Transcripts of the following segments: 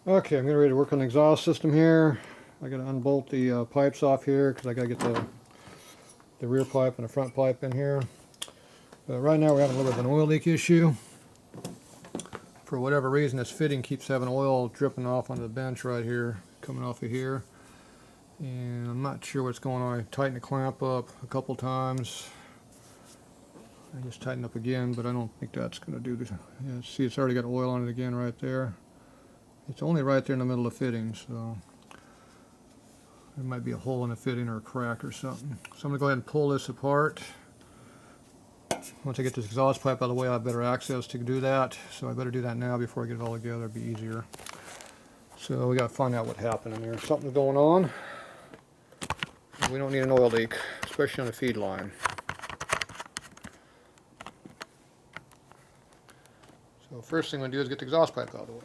Okay, I'm getting ready to work on the exhaust system here. I got to unbolt the pipes off here because I got to get the rear pipe and the front pipe in here. But right now we're having a little bit of an oil leak issue. For whatever reason, this fitting keeps having oil dripping off onto the bench right here, coming off of here. And I'm not sure what's going on. I tightened the clamp up a couple times. I just tightened up again, but I don't think that's going to do this. Yeah, see, it's already got oil on it again right there. It's only right there in the middle of the fitting, so there might be a hole in the fitting or a crack or something. So I'm going to go ahead and pull this apart. Once I get this exhaust pipe out of the way, I have better access to do that. So I better do that now before I get it all together. It'll be easier. So we got to find out what happened in there. Something's going on. We don't need an oil leak, especially on the feed line. So first thing I'm going to do is get the exhaust pipe out of the way.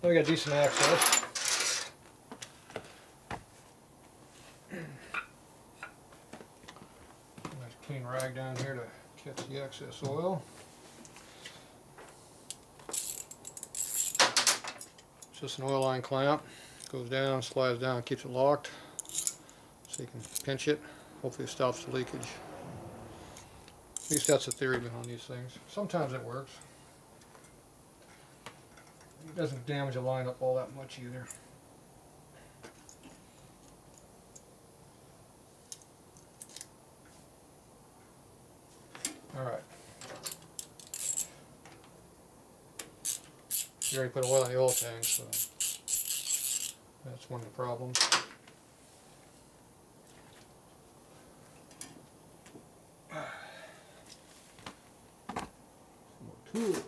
We got decent access. Nice clean rag down here to catch the excess oil. It's just an oil line clamp. Goes down, slides down, keeps it locked. So you can pinch it. Hopefully it stops the leakage. At least that's the theory behind these things. Sometimes it works. It doesn't damage the line up all that much either. Alright. You already put oil in the oil tank, so that's one of the problems. Some more tools.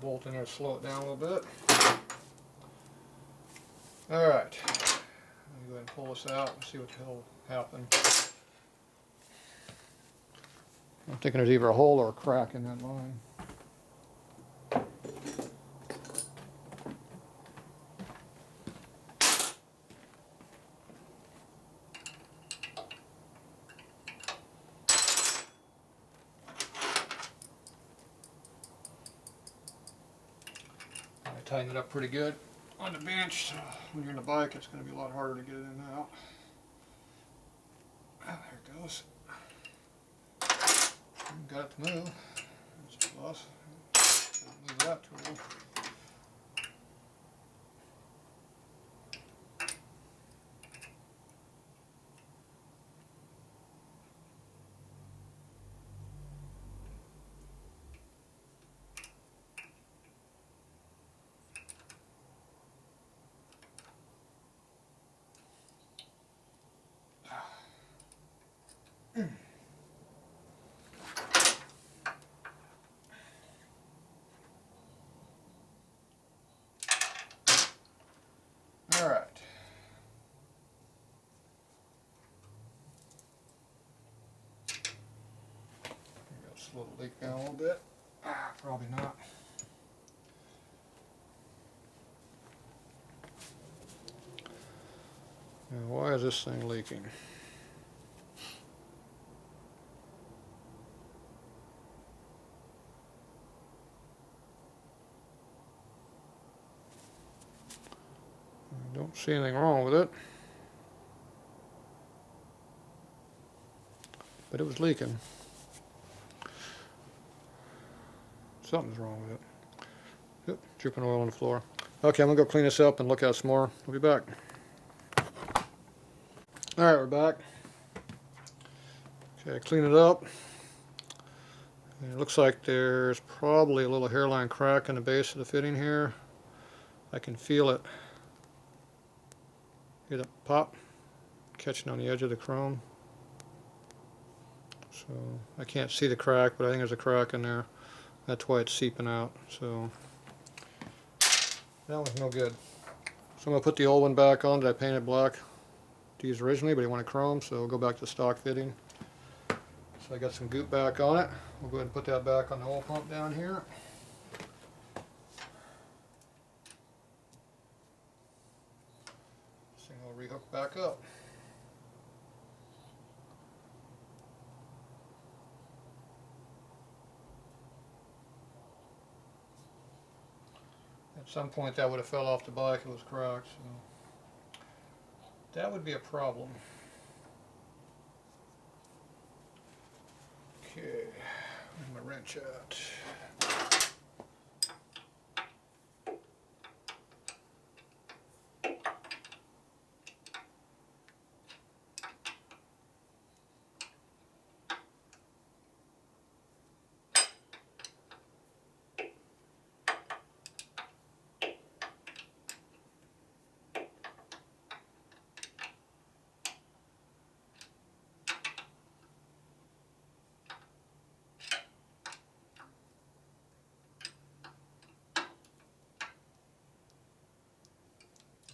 Bolt in there to slow it down a little bit. Alright, let me go ahead and pull this out and see what the hell happened. I'm thinking there's either a hole or a crack in that line. Tighten it up pretty good on the bench, so when you're in the bike it's going to be a lot harder to get it in and out. Ah, there it goes. Got it to move. That's a plus. Move that tool. Alright. Slow the leak down a little bit. Probably not. Now, why is this thing leaking? I don't see anything wrong with it, but it was leaking. Something's wrong with it. Yep, dripping oil on the floor. Okay, I'm gonna go clean this up and look at it some more. We'll be back. Alright, we're back. Okay, clean it up. And it looks like there's probably a little hairline crack in the base of the fitting here. I can feel it. Hear that pop? Catching on the edge of the chrome. So I can't see the crack, but I think there's a crack in there. That's why it's seeping out. So that one's no good. So I'm going to put the old one back on that I painted black to use originally, but I wanted chrome, so we'll go back to the stock fitting. So I got some goop back on it. We'll go ahead and put that back on the oil pump down here. This thing will rehook back up. At some point that would have fell off the bike, it was cracked, so that would be a problem. Okay, where's my wrench at?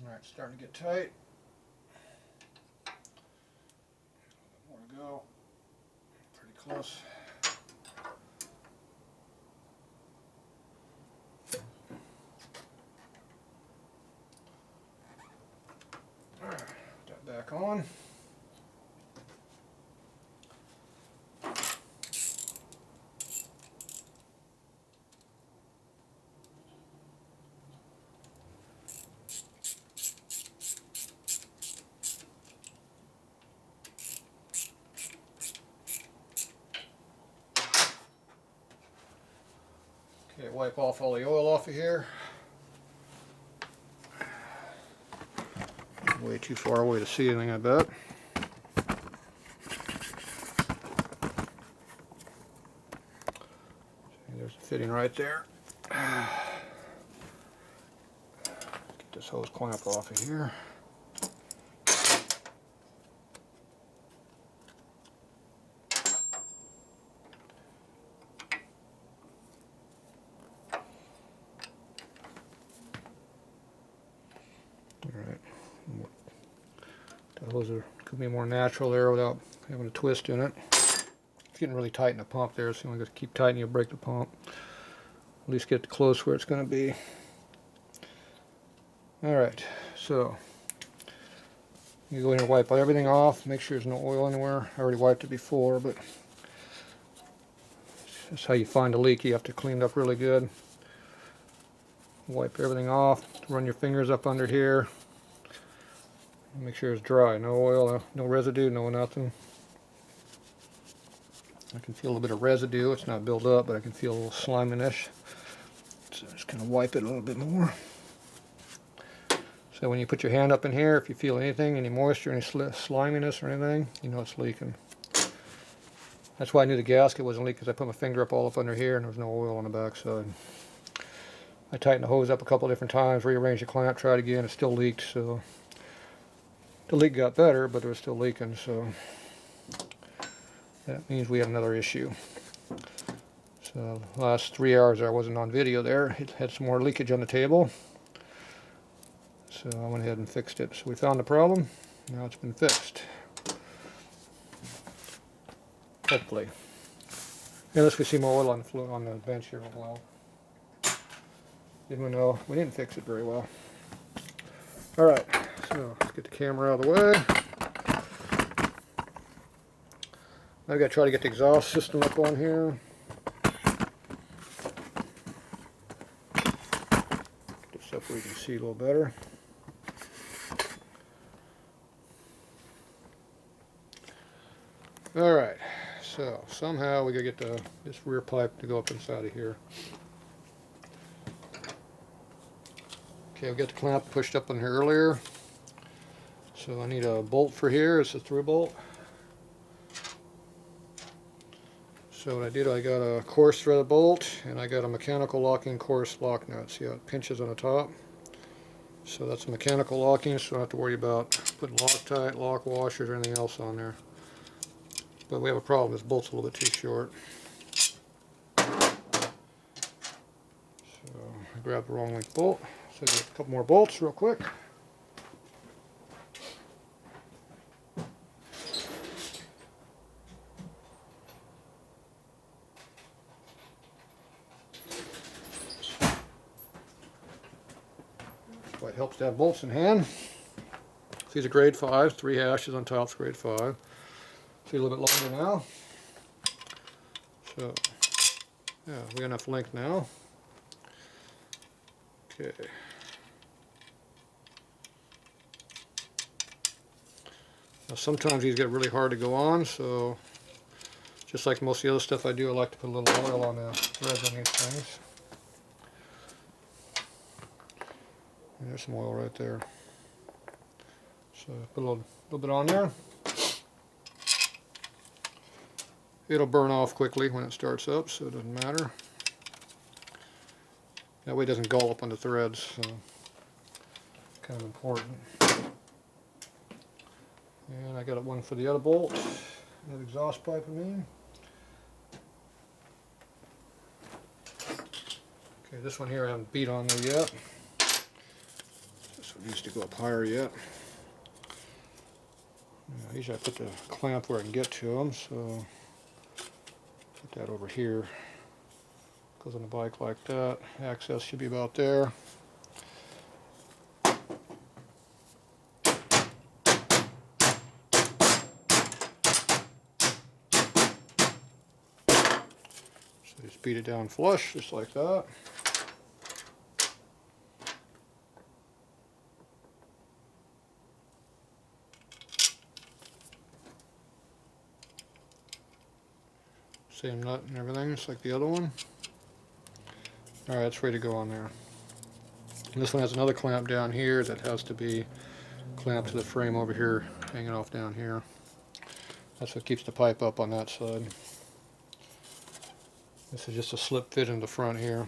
Alright, starting to get tight. A little bit more to go. Pretty close. Alright, put that back on. Okay, wipe off all the oil off of here. Way too far away to see anything, I bet. There's the fitting right there. Get this hose clamp off of here. Alright. The hose could be more natural there without having a twist in it. It's getting really tight in the pump there, so you want to keep tightening, you'll break the pump. At least get close where it's going to be. Alright, so you go in and wipe everything off, make sure there's no oil anywhere. I already wiped it before, but that's how you find a leak. You have to clean it up really good. Wipe everything off, run your fingers up under here. Make sure it's dry, no oil, no residue, no nothing. I can feel a little bit of residue. It's not built up, but I can feel a little sliminess. So just kind of wipe it a little bit more. So when you put your hand up in here, if you feel anything, any moisture, any sliminess or anything, you know it's leaking. That's why I knew the gasket wasn't leaking, because I put my finger up under here and there was no oil on the back side. I tightened the hose up a couple different times, rearranged the clamp, tried again, it still leaked, so the leak got better, but it was still leaking, so that means we have another issue. So the last 3 hours I wasn't on video there, it had some more leakage on the table. So I went ahead and fixed it. So we found the problem, now it's been fixed. Hopefully. Unless we see more oil on the floor on the bench here as well. Even though we didn't fix it very well. Alright, so let's get the camera out of the way. I've got to try to get the exhaust system up on here. Get this up where you can see a little better. Alright, so somehow we got to get this rear pipe to go up inside of here. Okay, we got the clamp pushed up on here earlier. So I need a bolt for here. It's a through bolt. So what I did, I got a coarse threaded bolt and I got a mechanical locking coarse lock nut. See how it pinches on the top? So that's a mechanical locking, so I don't have to worry about putting Loctite, lock washers, or anything else on there. But we have a problem, this bolt's a little bit too short. So I grabbed the wrong length bolt. So I got a couple more bolts real quick. It helps to have bolts in hand. So these are grade 5, 3 hashes on top, grade 5. See a little bit longer now. So, yeah, we got enough length now. Okay. Now sometimes these get really hard to go on, so just like most of the other stuff I do, I like to put a little oil on the threads on these things. And there's some oil right there. So put a little bit on there. It'll burn off quickly when it starts up, so it doesn't matter. That way it doesn't gulp on the threads, so kind of important. And I got one for the other bolt, that exhaust pipe I mean. Okay, this one here I haven't beat on there yet. This one needs to go up higher yet. Usually I put the clamp where I can get to them, so put that over here. Goes on a bike like that. Access should be about there. So just beat it down flush, just like that. Same nut and everything, just like the other one. Alright, it's ready to go on there. And this one has another clamp down here that has to be clamped to the frame over here, hanging off down here. That's what keeps the pipe up on that side. This is just a slip fit in the front here.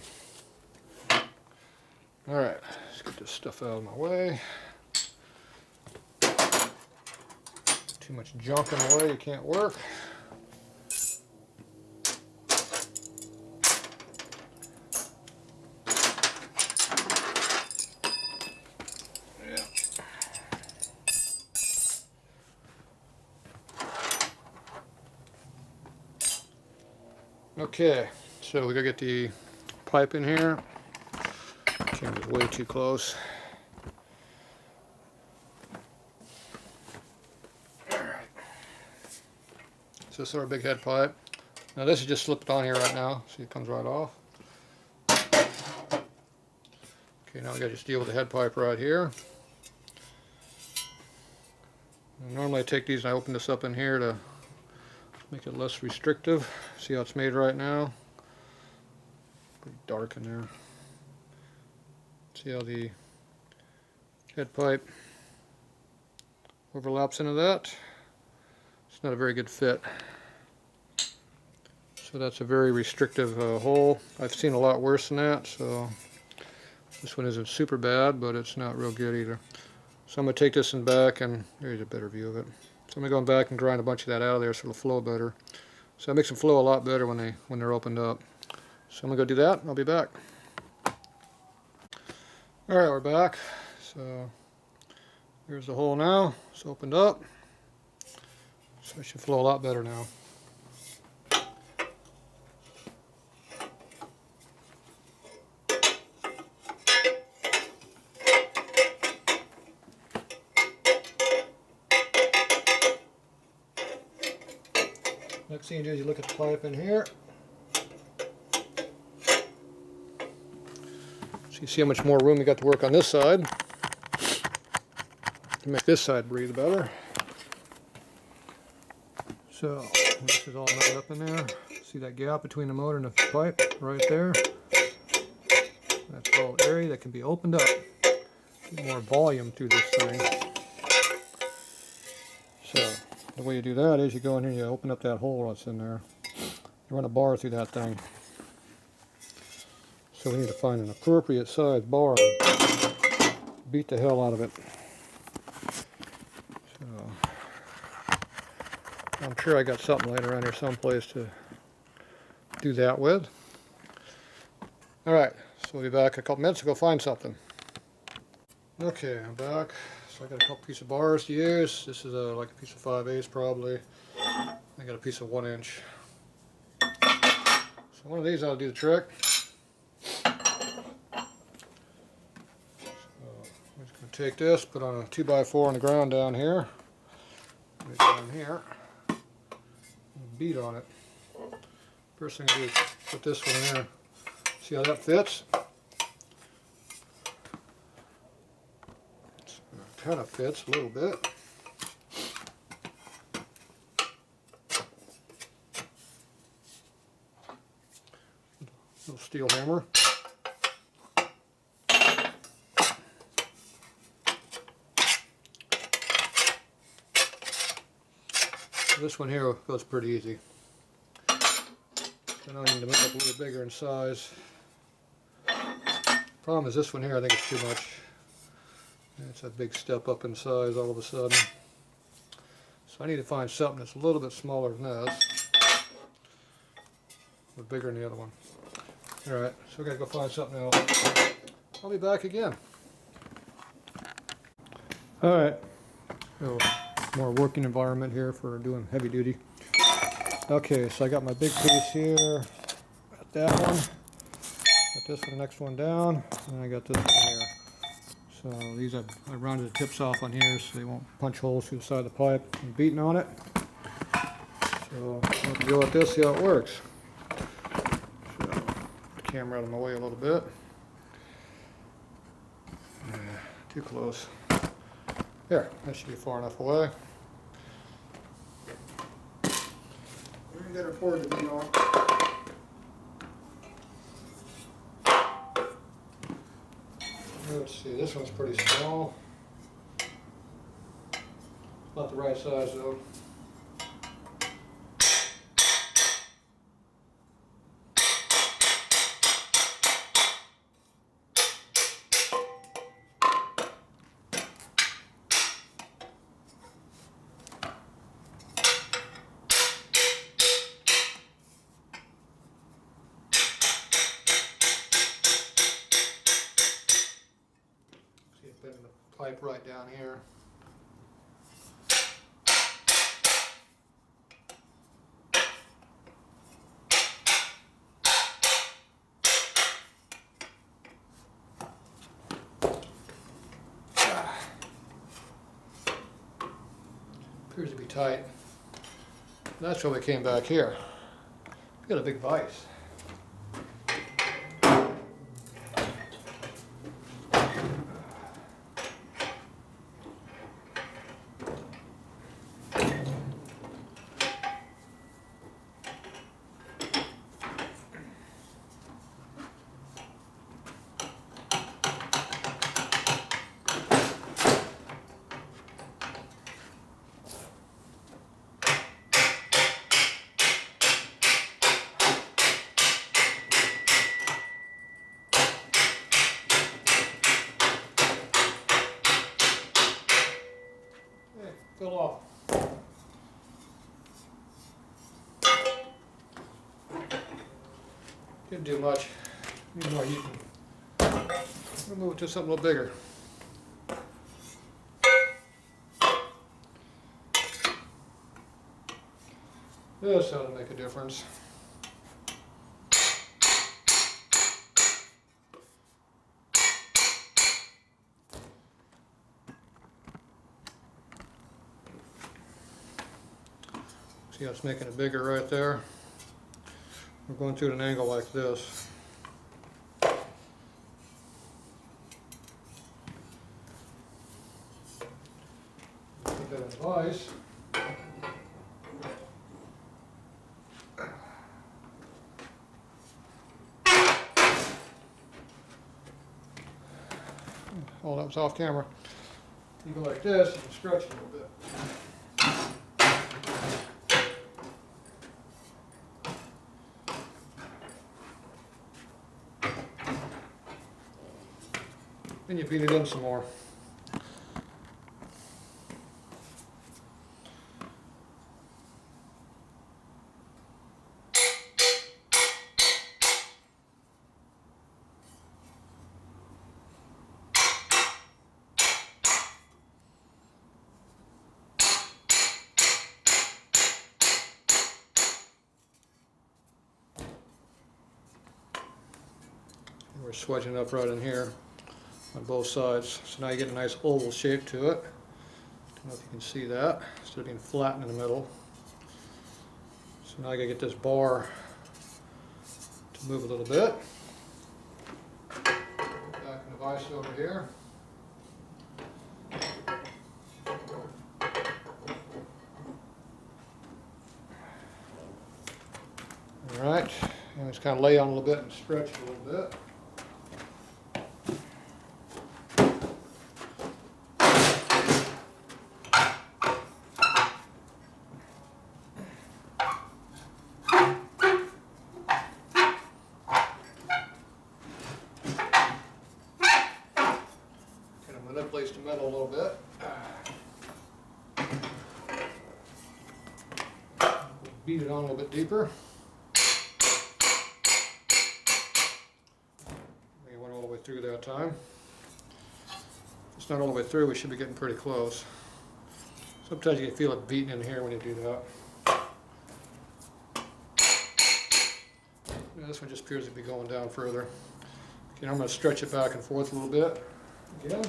Alright, let's get this stuff out of my way. Too much junk in the way, you can't work. Okay, so we gotta get the pipe in here. Camera's way too close. Alright. So this is our big head pipe. Now this is just slipped on here right now. See, it comes right off. Okay, now we gotta just deal with the head pipe right here. And normally I take these and I open this up in here to make it less restrictive. See how it's made right now? Pretty dark in there. See how the head pipe overlaps into that? It's not a very good fit. So that's a very restrictive hole. I've seen a lot worse than that, so this one isn't super bad, but it's not real good either. So I'm going to take this in back, and there's a better view of it. So I'm going to go back and grind a bunch of that out of there so it'll flow better. So it makes them flow a lot better when they're opened up. So I'm going to go do that, and I'll be back. Alright, we're back. So here's the hole now. It's opened up. So it should flow a lot better now. Next thing you do is you look at the pipe in here. So you see how much more room you got to work on this side to make this side breathe better. So this is all knotted up in there. See that gap between the motor and the pipe right there? That's all area that can be opened up. Get more volume through this thing. So the way you do that is you go in here and you open up that hole that's in there. You run a bar through that thing. So we need to find an appropriate size bar and beat the hell out of it. So I'm sure I got something laying around here someplace to do that with. Alright, so we'll be back in a couple minutes to go find something. Okay, I'm back. So I got a couple pieces of bars to use. This is like a piece of 5/8 probably. I got a piece of 1 inch. So one of these ought to do the trick. So I'm just going to take this, put on a 2x4 on the ground down here. Put it down here. And beat on it. First thing I do is put this one in there. See how that fits? It kind of fits a little bit. Little steel hammer. This one here goes pretty easy. I need to make it a little bigger in size. Problem is this one here, I think it's too much. It's a big step up in size all of a sudden. So I need to find something that's a little bit smaller than this, but bigger than the other one. Alright, so we gotta go find something else. I'll be back again. Alright, so more working environment here for doing heavy duty. Okay, so I got my big piece here, got that one, got this one, the next one down, and I got this one here. So these I rounded the tips off on here so they won't punch holes through the side of the pipe. I'm beating on it. So I'll go with this, see how it works. So put the camera out of my way a little bit. Too close. There, that should be far enough away. We get her poured to be on. Let's see, this one's pretty small. Not the right size though. Putting the pipe right down here. Appears to be tight. That's why we came back here. We got a big vise. Fill off. Didn't do much. Need more heat. We'll move it to something a little bigger. This ought to make a difference. See how it's making it bigger right there? We're going through at an angle like this. Put that in vise. Oh, that was off camera. You go like this, you can stretch a little bit. Then you beat it in some more. We're swedging it up right in here on both sides. So now you get a nice oval shape to it. I don't know if you can see that, instead of being flat in the middle. So now I gotta get this bar to move a little bit. Back in the vise over here. Alright, and just kind of lay on a little bit and stretch a little bit. Manipulates the metal a little bit. Beat it on a little bit deeper. We went all the way through that time. If it's not all the way through, we should be getting pretty close. Sometimes you can feel it beating in here when you do that. Yeah, this one just appears to be going down further. Okay, I'm going to stretch it back and forth a little bit. Again.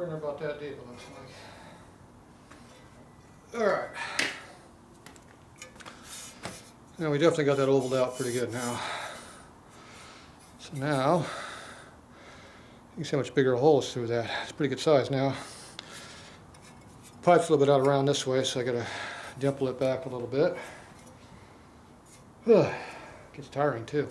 About that deep, it looks like. Alright. Now we definitely got that ovaled out pretty good now. So now, you can see how much bigger a hole is through that. It's a pretty good size now. Pipe's a little bit out around this way, so I gotta dimple it back a little bit. Gets tiring too.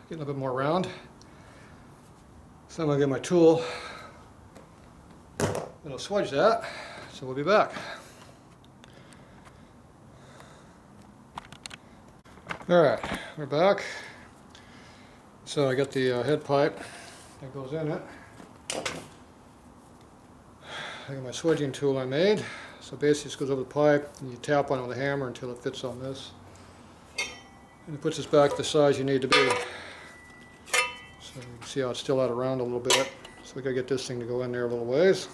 Getting a bit more round. So I'm going to get my tool. It'll swedge that. So we'll be back. Alright, we're back. So I got the head pipe that goes in it. I got my swedging tool I made. So basically this goes over the pipe and you tap on it with a hammer until it fits on this. And it puts this back to the size you need to be. So you can see how it's still out around a little bit. So we gotta get this thing to go in there a little ways,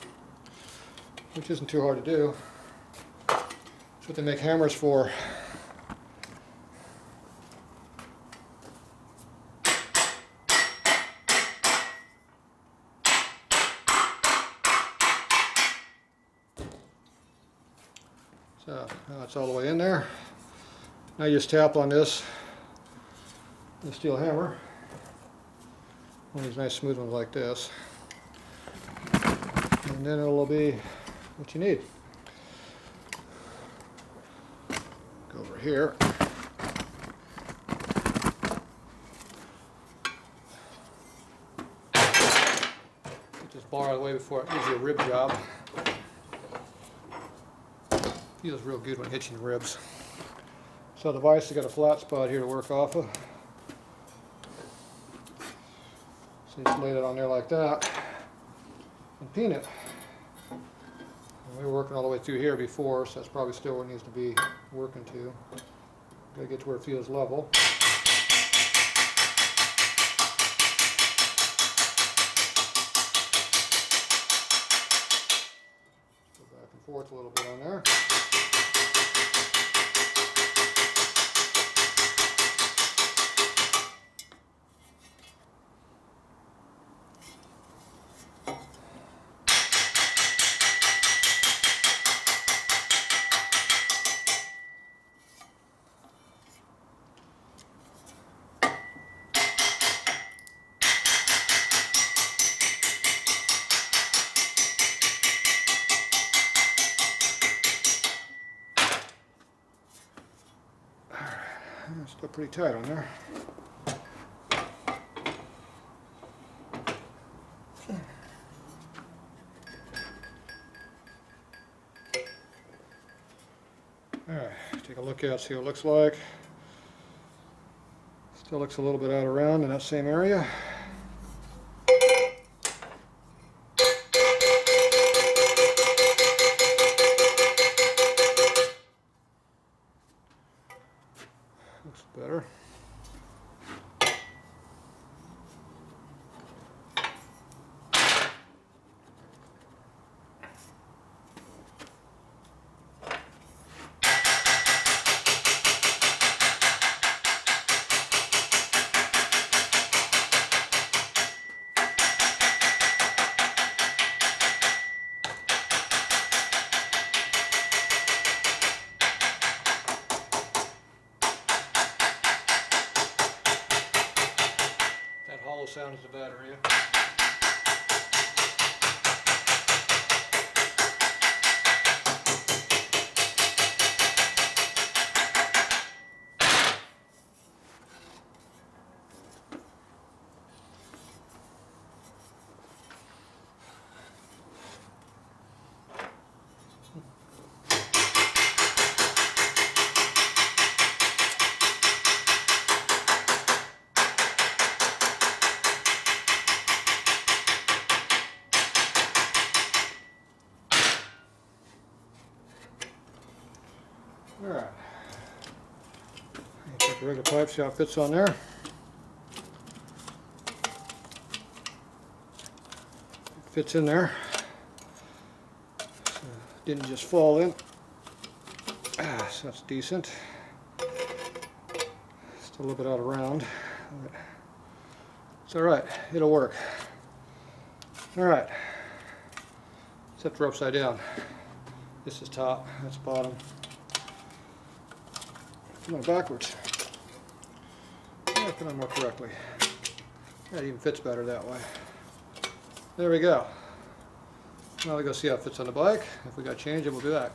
which isn't too hard to do. That's what they make hammers for. So now it's all the way in there. Now you just tap on this with a steel hammer. One of these nice smooth ones like this. And then it'll be what you need. Go over here. Get this bar out of the way before it gives you a rib job. Feels real good when it hits you in the ribs. So the vise has got a flat spot here to work off of. So you just lay it on there like that and pin it. And we were working all the way through here before, so that's probably still where it needs to be working to. Gotta get to where it feels level. Go back and forth a little bit on there. It's still pretty tight on there. Alright, take a look at it, see what it looks like. Still looks a little bit out of round in that same area. Looks better. Hollow sound is the battery. Alright. Take the regular pipe, see how it fits on there. It fits in there. So it didn't just fall in. So that's decent. Still a little bit out of round. It's alright, it'll work. Alright. Except for upside down. This is top, that's bottom. Come on, backwards. Yeah, put on more correctly. Yeah, it even fits better that way. There we go. Now we go see how it fits on the bike. If we got to change it, we'll do that.